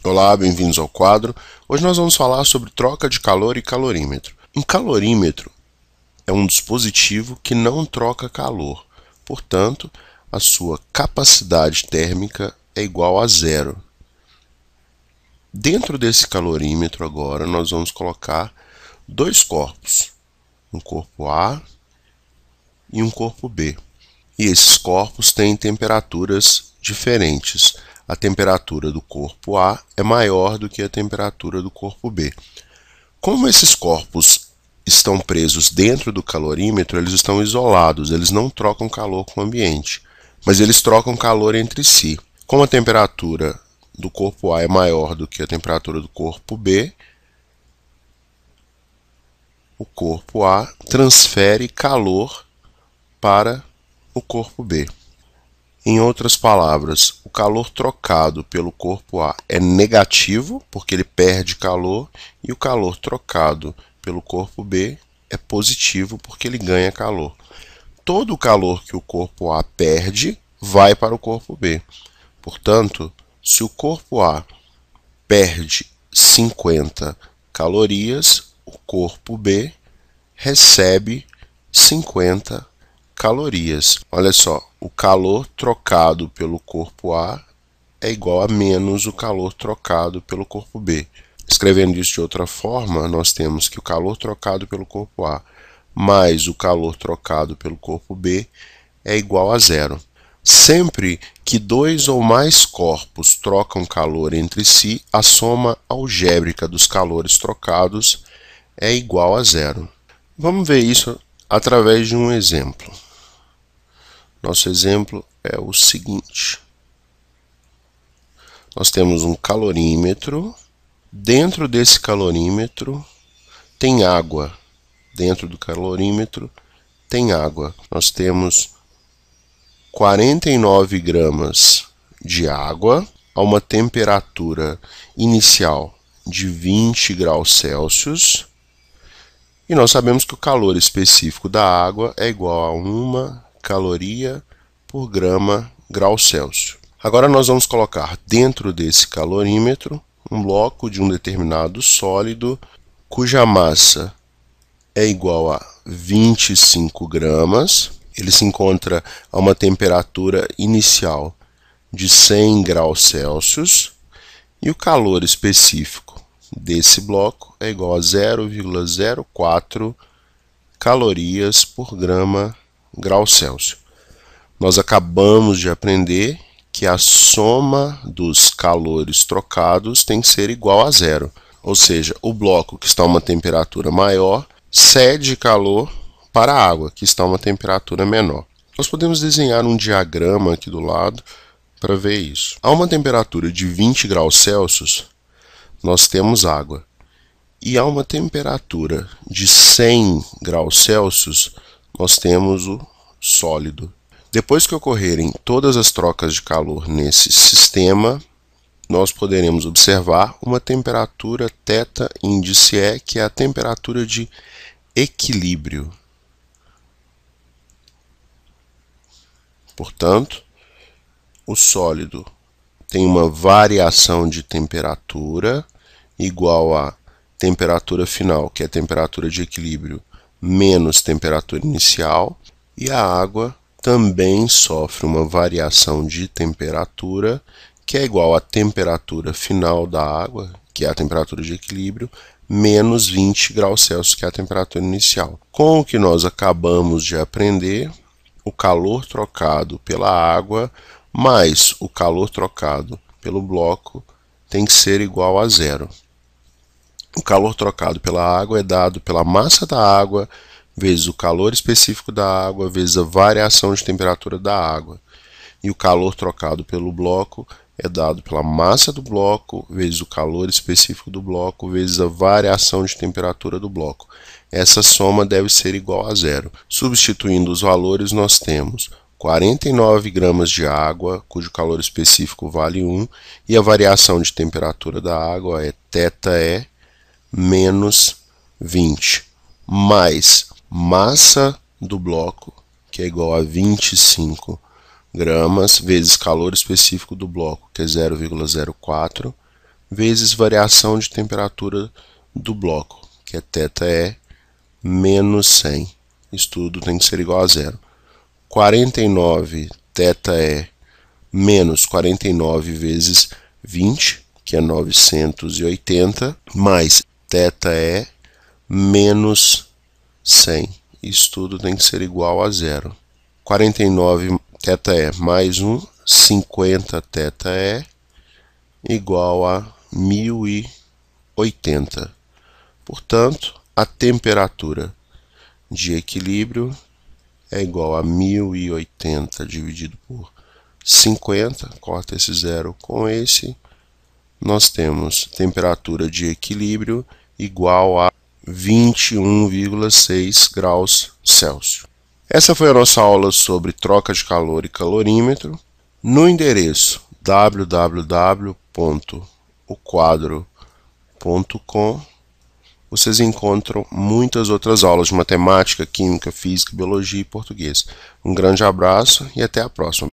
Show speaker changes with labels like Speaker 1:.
Speaker 1: Olá, bem-vindos ao quadro. Hoje nós vamos falar sobre troca de calor e calorímetro. Um calorímetro é um dispositivo que não troca calor, portanto, a sua capacidade térmica é igual a zero. Dentro desse calorímetro agora nós vamos colocar dois corpos, um corpo A e um corpo B. E esses corpos têm temperaturas diferentes. A temperatura do corpo A é maior do que a temperatura do corpo B. Como esses corpos estão presos dentro do calorímetro, eles estão isolados, eles não trocam calor com o ambiente, mas eles trocam calor entre si. Como a temperatura do corpo A é maior do que a temperatura do corpo B, o corpo A transfere calor para o corpo B. Em outras palavras, o calor trocado pelo corpo A é negativo, porque ele perde calor, e o calor trocado pelo corpo B é positivo, porque ele ganha calor. Todo o calor que o corpo A perde vai para o corpo B. Portanto, se o corpo A perde 50 calorias, o corpo B recebe 50 calorias. Olha só, o calor trocado pelo corpo A é igual a menos o calor trocado pelo corpo B. Escrevendo isso de outra forma, nós temos que o calor trocado pelo corpo A mais o calor trocado pelo corpo B é igual a zero. Sempre que dois ou mais corpos trocam calor entre si, a soma algébrica dos calores trocados é igual a zero. Vamos ver isso através de um exemplo. Nosso exemplo é o seguinte. Nós temos um calorímetro. Dentro desse calorímetro tem água. Dentro do calorímetro tem água. Nós temos 49 gramas de água a uma temperatura inicial de 20 graus Celsius. E nós sabemos que o calor específico da água é igual a 1 caloria por grau Celsius. Agora nós vamos colocar dentro desse calorímetro um bloco de um determinado sólido cuja massa é igual a 25 gramas. Ele se encontra a uma temperatura inicial de 100 graus Celsius e o calor específico desse bloco é igual a 0,04 calorias por grau Celsius. Nós acabamos de aprender que a soma dos calores trocados tem que ser igual a zero. Ou seja, o bloco que está a uma temperatura maior cede calor para a água, que está a uma temperatura menor. Nós podemos desenhar um diagrama aqui do lado para ver isso. A uma temperatura de 20 graus Celsius, nós temos água. E a uma temperatura de 100 graus Celsius, nós temos o sólido. Depois que ocorrerem todas as trocas de calor nesse sistema, nós poderemos observar uma temperatura θ índice E, que é a temperatura de equilíbrio. Portanto, o sólido tem uma variação de temperatura igual a temperatura final, que é a temperatura de equilíbrio, menos temperatura inicial, e a água também sofre uma variação de temperatura, que é igual à temperatura final da água, que é a temperatura de equilíbrio, menos 20 graus Celsius, que é a temperatura inicial. Com o que nós acabamos de aprender, o calor trocado pela água mais o calor trocado pelo bloco tem que ser igual a zero. O calor trocado pela água é dado pela massa da água vezes o calor específico da água vezes a variação de temperatura da água. E o calor trocado pelo bloco é dado pela massa do bloco vezes o calor específico do bloco vezes a variação de temperatura do bloco. Essa soma deve ser igual a zero. Substituindo os valores, nós temos 49 gramas de água, cujo calor específico vale 1, e a variação de temperatura da água é θE menos 20, mais massa do bloco, que é igual a 25 gramas, vezes calor específico do bloco, que é 0,04, vezes variação de temperatura do bloco, que é θe menos 100. Isso tudo tem que ser igual a zero. 49 θe menos 49 vezes 20, que é 980, mais θe menos 100. Isso tudo tem que ser igual a zero. 49 θe mais 1, 50 θe, igual a 1080. Portanto, a temperatura de equilíbrio é igual a 1080 dividido por 50, corta esse zero com esse, nós temos temperatura de equilíbrio igual a 21,6 graus Celsius. Essa foi a nossa aula sobre troca de calor e calorímetro. No endereço www.oquadro.com vocês encontram muitas outras aulas de matemática, química, física, biologia e português. Um grande abraço e até a próxima.